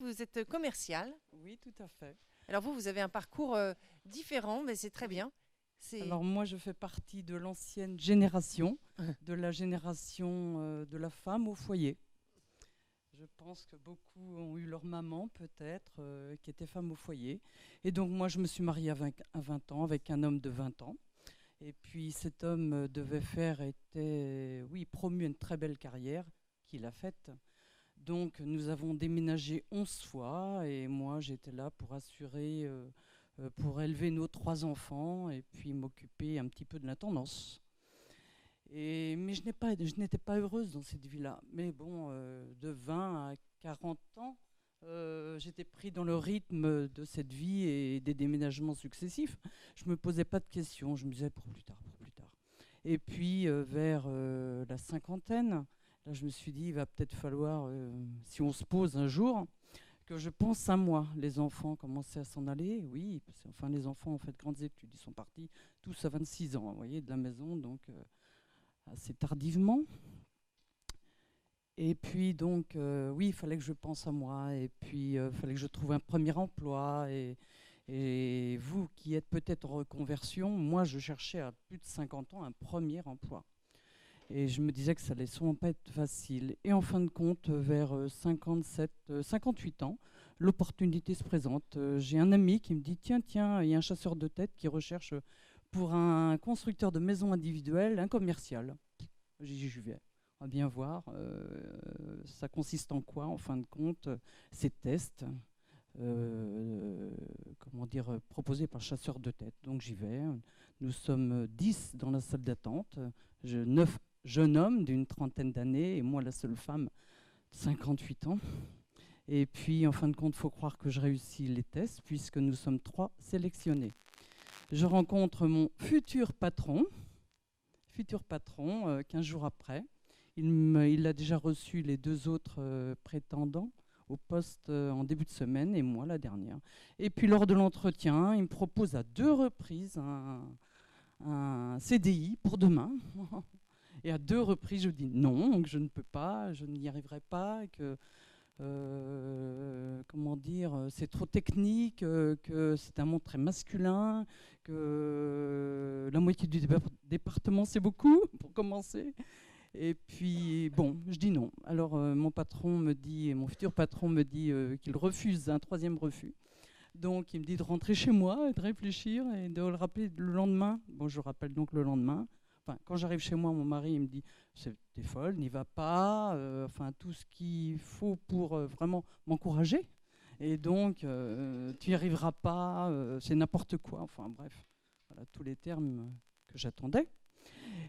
Vous êtes commercial. Oui, tout à fait. Alors vous avez un parcours différent, mais c'est très bien. C'est Alors moi, je fais partie de l'ancienne génération, de la génération de la femme au foyer. Je pense que beaucoup ont eu leur maman, peut-être, qui était femme au foyer. Et donc moi, je me suis mariée à 20 ans avec un homme de 20 ans. Et puis cet homme était, oui, promu à une très belle carrière qu'il a faite. Donc nous avons déménagé 11 fois et moi j'étais là pour assurer, pour élever nos 3 enfants et puis m'occuper un petit peu de l'intendance. Mais je n'étais pas heureuse dans cette vie-là. Mais bon, de 20 à 40 ans, j'étais pris dans le rythme de cette vie et des déménagements successifs. Je ne me posais pas de questions, je me disais pour plus tard, pour plus tard. Et puis vers la cinquantaine, là je me suis dit, il va peut-être falloir, si on se pose un jour, que je pense à moi. Les enfants commençaient à s'en aller, oui, parce que, enfin les enfants ont fait de grandes études, ils sont partis tous à 26 ans, vous voyez, de la maison, donc assez tardivement. Et puis donc, oui, il fallait que je pense à moi, et puis il fallait que je trouve un premier emploi. Et vous qui êtes peut-être en reconversion, moi je cherchais à plus de 50 ans un premier emploi. Et je me disais que ça allait sûrement pas être facile. Et en fin de compte, vers 57, 58 ans, l'opportunité se présente. J'ai un ami qui me dit, tiens, tiens, il y a un chasseur de tête qui recherche pour un constructeur de maisons individuelles un commercial. J'ai dit, je vais. On va bien voir. Ça consiste en quoi, en fin de compte, ces tests comment dire, proposés par le chasseur de tête. Donc j'y vais. Nous sommes 10 dans la salle d'attente. 9 jeunes hommes d'une trentaine d'années et moi la seule femme de 58 ans. Et puis en fin de compte, il faut croire que je réussis les tests puisque nous sommes 3 sélectionnés. Je rencontre mon futur patron 15 jours après. Il a déjà reçu les 2 autres prétendants au poste en début de semaine et moi la dernière. Et puis lors de l'entretien, il me propose à 2 reprises un CDI pour demain. Et à 2 reprises, je dis non, que je ne peux pas, je n'y arriverai pas, que comment dire, c'est trop technique, que c'est un monde très masculin, que la moitié du département c'est beaucoup pour commencer. Et puis bon, je dis non. Alors mon futur patron me dit qu'il refuse un 3e refus. Donc il me dit de rentrer chez moi, de réfléchir et de le rappeler le lendemain. Bon, je rappelle donc le lendemain. Enfin, quand j'arrive chez moi, mon mari il me dit t'es folle, n'y va pas. Enfin, tout ce qu'il faut pour vraiment m'encourager. Et donc tu n'y arriveras pas, c'est n'importe quoi. Enfin bref, voilà tous les termes que j'attendais.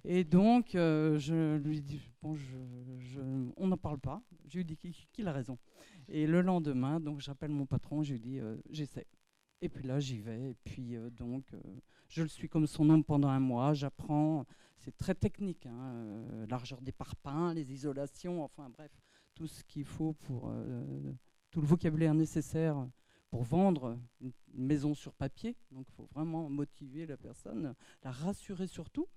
Et donc je lui dis bon, on n'en parle pas. Je lui dis qu'il a raison. Et le lendemain, donc j'appelle mon patron, je lui dis j'essaie. Et puis là, j'y vais. Et puis je le suis comme son nom pendant un mois. J'apprends. C'est très technique, hein, largeur des parpaings, les isolations, enfin bref, tout ce qu'il faut pour tout le vocabulaire nécessaire pour vendre une maison sur papier. Donc il faut vraiment motiver la personne, la rassurer surtout.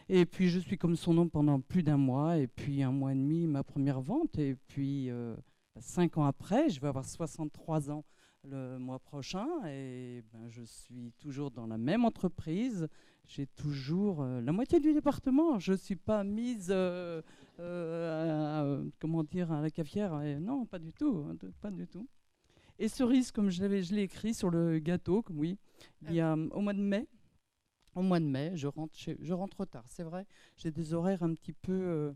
Et puis je suis comme son nom pendant plus d'un mois. Et puis un mois et demi, ma première vente. Et puis 5 ans après, je vais avoir 63 ans le mois prochain et ben, je suis toujours dans la même entreprise. J'ai toujours la moitié du département. Je ne suis pas mise comment dire, à la cafetière. Et non, pas du tout, pas du tout. Et cerise, comme je l'ai écrit sur le gâteau, comme oui, il y a au mois de mai. Au mois de mai, je rentre tard, c'est vrai. J'ai des horaires un petit peu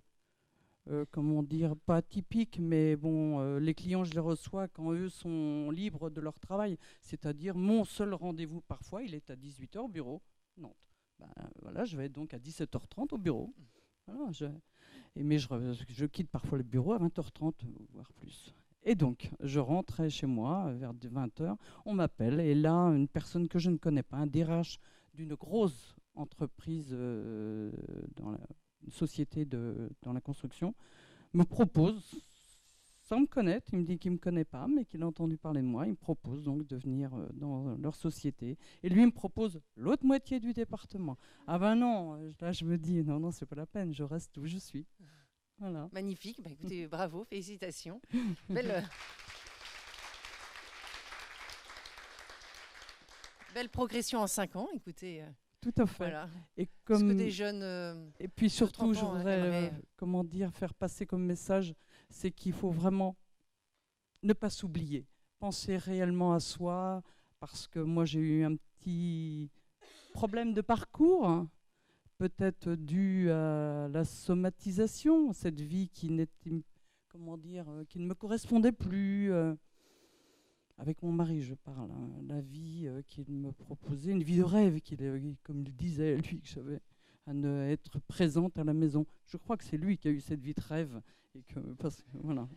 comment dire, pas typique, mais bon, les clients, je les reçois quand eux sont libres de leur travail. C'est-à-dire, mon seul rendez-vous, parfois, il est à 18 h au bureau, Nantes. Ben, voilà, je vais être donc à 17 h 30 au bureau. Voilà, mais je quitte parfois le bureau à 20 h 30, voire plus. Et donc, je rentrais chez moi vers 20 h. On m'appelle, et là, une personne que je ne connais pas, un DRH d'une grosse entreprise dans la une société dans la construction, me propose, sans me connaître, il me dit qu'il ne me connaît pas, mais qu'il a entendu parler de moi, il me propose donc de venir dans leur société. Et lui, il me propose l'autre moitié du département. Ah ben non, là je me dis, non, non, c'est pas la peine, je reste où je suis. Voilà. magnifique. Bah, écoutez, bravo, félicitations. Belle. Belle progression en 5 ans, écoutez. Tout à fait. Voilà. Et Ce que comme des jeunes et puis de surtout, 30 je ans voudrais, aimeraient. comment dire, faire passer comme message, c'est qu'il faut vraiment ne pas s'oublier, penser réellement à soi, parce que moi j'ai eu un petit problème de parcours, hein, peut-être dû à la somatisation, cette vie qui n'était, comment dire, qui ne me correspondait plus. Avec mon mari, je parle, hein, la vie qu'il me proposait, une vie de rêve, comme il disait, lui, que j'avais à ne être présente à la maison. Je crois que c'est lui qui a eu cette vie de rêve. Et que, parce que, voilà,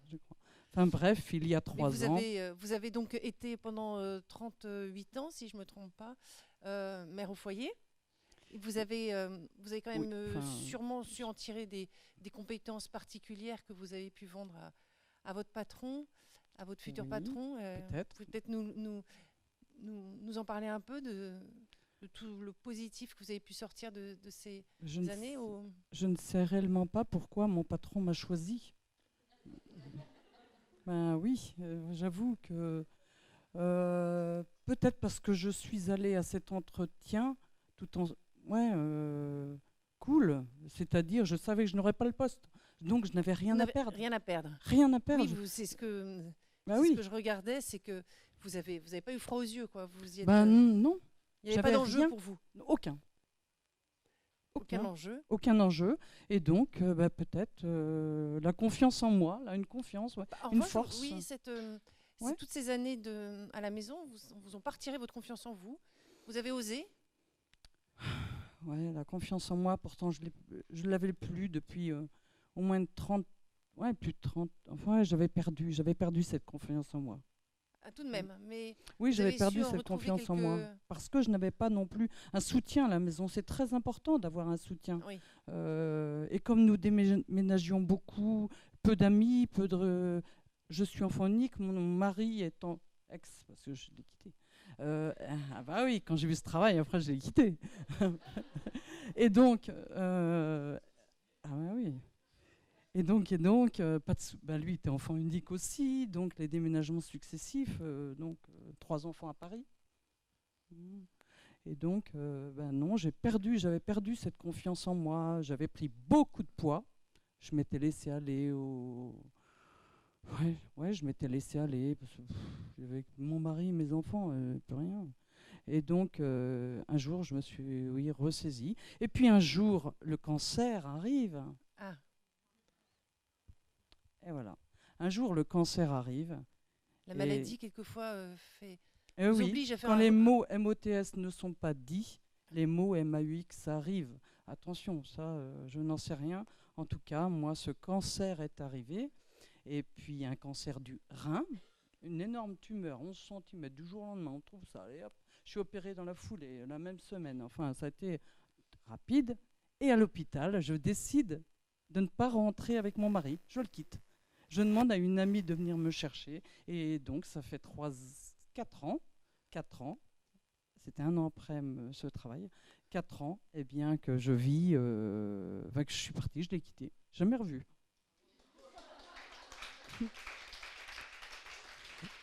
je crois. Enfin bref, il y a Mais 3 ans. vous avez donc été pendant 38 ans, si je ne me trompe pas, mère au foyer. Et vous avez quand même Oui, enfin, sûrement su en tirer des compétences particulières que vous avez pu vendre à votre patron, à votre futur oui, patron. peut-être. Vous peut-être nous en parler un peu de tout le positif que vous avez pu sortir de ces Je ne, années je ne sais réellement pas pourquoi mon patron m'a choisi. Ben oui, j'avoue que peut-être parce que je suis allée à cet entretien tout en... Ouais, cool. C'est-à-dire, je savais que je n'aurais pas le poste. Donc, je n'avais Vous rien à n'avez perdre. rien à perdre. Rien à perdre. Oui, c'est ce que Ben c'est ce oui. que je regardais, c'est que vous avez pas eu froid aux yeux, quoi. Vous y êtes, Ben non, il n'y avait pas j'avais d'enjeu rien. pour vous, Aucun. aucun enjeu. Aucun enjeu. Et donc, peut-être la confiance en moi, là, une confiance, ouais, Bah, en une revanche, force. oui, Ouais. toutes ces années à la maison, vous ont pas retiré votre confiance en vous. Vous avez osé. Ouais, la confiance en moi, pourtant, je l'avais plus depuis au moins 30, ouais, plus de 30. Enfin, ouais, j'avais perdu cette confiance en moi. Ah, tout de même. Mais Oui, vous j'avais avez su perdu en cette retrouver confiance en moi parce que je n'avais pas non plus un soutien à la maison. C'est très important d'avoir un soutien. Oui. Et comme nous déménagions beaucoup, peu d'amis, je suis enfant unique, mon mari étant ex, parce que je l'ai quitté. Ah bah oui, quand j'ai vu ce travail, après je l'ai quitté. Et donc, ah bah oui. Pas bah lui était enfant unique aussi, donc les déménagements successifs, 3 enfants à Paris. Et donc, non, j'avais perdu cette confiance en moi, j'avais pris beaucoup de poids, je m'étais laissé aller Ouais, je m'étais laissé aller, parce que avec mon mari, mes enfants, plus rien. Et donc, un jour, je me suis, oui, ressaisie. Et puis un jour, le cancer arrive. Ah, Et voilà. Un jour, le cancer arrive. la Et, maladie quelquefois et vous oui, oblige à faire quand les mots MOTS ne sont pas dits, les mots MAUX arrivent. Attention, ça, je n'en sais rien. En tout cas, moi, ce cancer est arrivé. Et puis, un cancer du rein, une énorme tumeur, 11 cm, du jour au lendemain, on trouve ça. Allez, hop, je suis opérée dans la foulée, la même semaine. Enfin, ça a été rapide. Et à l'hôpital, je décide de ne pas rentrer avec mon mari. Je le quitte. Je demande à une amie de venir me chercher. Et donc, ça fait 4 ans. 4 ans. C'était un an après ce travail. 4 ans, eh bien, que je vis, que je suis partie, je l'ai quitté. Jamais revu.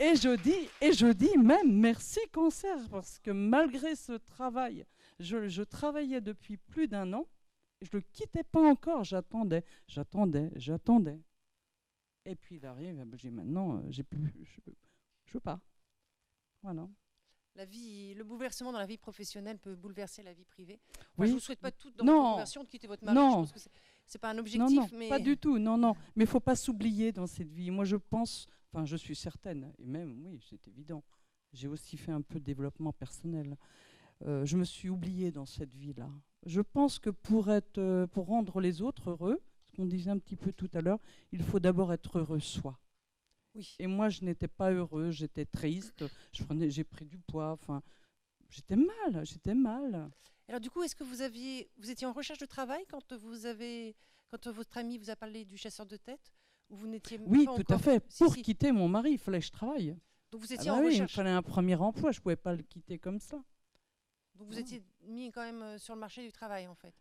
Et je dis même merci cancer, parce que malgré ce travail, je travaillais depuis plus d'1 an, je ne le quittais pas encore, j'attendais. Et puis il arrive, j'ai maintenant, je veux pas. Voilà. le bouleversement dans la vie professionnelle peut bouleverser la vie privée. Enfin, Oui. je vous souhaite pas tout dans Non. votre conversion de quitter votre mari. Non. Je pense que c'est pas un Non, objectif, non, mais pas du tout, non. Mais il ne faut pas s'oublier dans cette vie. Moi, je pense, enfin, je suis certaine, et même, oui, c'est évident, j'ai aussi fait un peu de développement personnel. Je me suis oubliée dans cette vie-là. Je pense que pour rendre les autres heureux, ce qu'on disait un petit peu tout à l'heure, il faut d'abord être heureux soi. oui. Et moi, je n'étais pas heureuse, j'étais triste, j'ai pris du poids, enfin, j'étais mal. Alors du coup, est-ce que vous étiez en recherche de travail quand votre ami vous a parlé du chasseur de tête, ou vous n'étiez Oui, pas tout encore... à fait. Si, Pour si. quitter mon mari, il fallait que je travaille. Donc vous Ah étiez bah en oui, il me recherche. fallait un premier emploi, je ne pouvais pas le quitter comme ça. Donc vous étiez mis quand même sur le marché du travail en fait.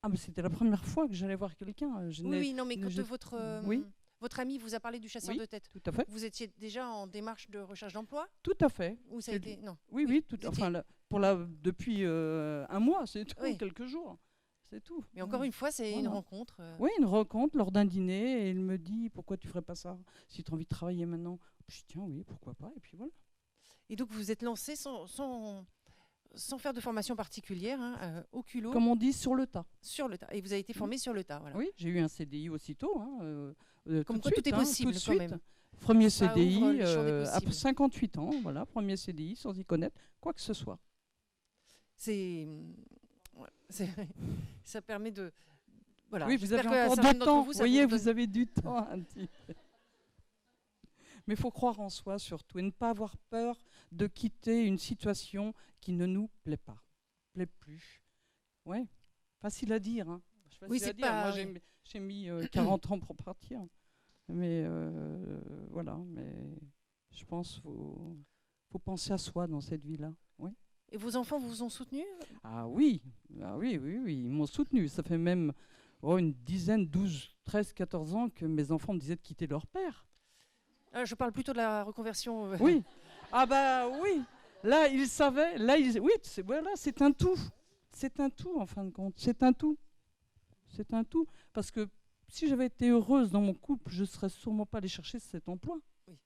Ah, mais c'était la première fois que j'allais voir quelqu'un. Oui, non, mais quand je- votre Oui. Votre ami vous a parlé du chasseur Oui, de tête. tout à fait. Vous étiez déjà en démarche de recherche d'emploi Tout à fait. ou ça a été non. Oui, Oui, tout, vous enfin, depuis un mois, c'est tout, quelques jours, c'est tout. Mais encore une fois, c'est une rencontre. Oui, une rencontre lors d'un dîner, et il me dit pourquoi tu ferais pas ça si tu as envie de travailler maintenant. Je dis tiens, oui, pourquoi pas, et puis voilà. Et donc vous vous êtes lancé sans faire de formation particulière, au culot. Comme on dit, sur le tas. Sur le tas. Et vous avez été formé sur le tas. Voilà. Oui, j'ai eu un CDI aussitôt. Comme tout quoi tout est possible tout de quand suite. même. Premier Ça CDI, ouvre le champ des après possibles. 58 ans, voilà, premier CDI sans y connaître quoi que ce soit. Ça permet de. Voilà. Oui, vous avez J'espère que encore certains du d'entre temps. vous, Vous ça voyez, donne- vous avez du temps un petit peu. Mais il faut croire en soi surtout et ne pas avoir peur de quitter une situation qui ne nous plaît pas, plaît plus. Ouais, facile à dire. Hein. Oui, Facile à c'est dire. pas. Moi, j'ai mis 40 ans pour partir. Mais voilà, mais je pense qu'il faut penser à soi dans cette vie-là. Oui. Et vos enfants vous ont soutenu? Ah oui, ils m'ont soutenu. Ça fait même une dizaine, 12, 13, 14 ans que mes enfants me disaient de quitter leur père. Je parle plutôt de la reconversion. Oui. Ah bah oui. Là, ils savaient. Là, oui, voilà, c'est un tout. C'est un tout, en fin de compte. C'est un tout. C'est un tout. Parce que si j'avais été heureuse dans mon couple, je ne serais sûrement pas allée chercher cet emploi. Oui.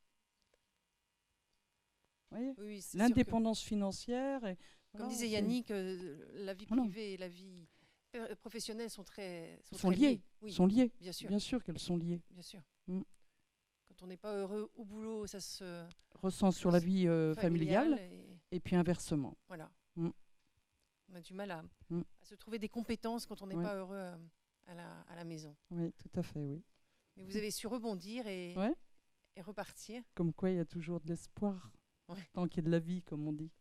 Voyez, Oui, c'est sûr l'indépendance financière. Et, Comme voilà, disait c'est- Yannick, la vie Voilà. privée et la vie professionnelle sont très sont très liées. Oui, Sont liées. bien sûr. Bien sûr qu'elles sont liées. Bien sûr. Mm. Quand on n'est pas heureux au boulot, ça se Ressent sur la vie familiale et et puis inversement. voilà. Mm. On a du mal à Mm. se trouver des compétences quand on n'est Ouais. pas heureux à la maison. Oui, tout à fait, oui. Mais vous avez su rebondir et Ouais. repartir. Comme quoi, il y a toujours de l'espoir. Ouais. Tant qu'il y a de la vie, comme on dit.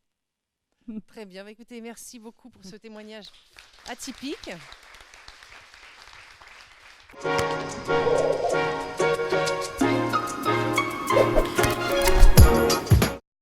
Très bien. Bah, écoutez, merci beaucoup pour ce témoignage atypique.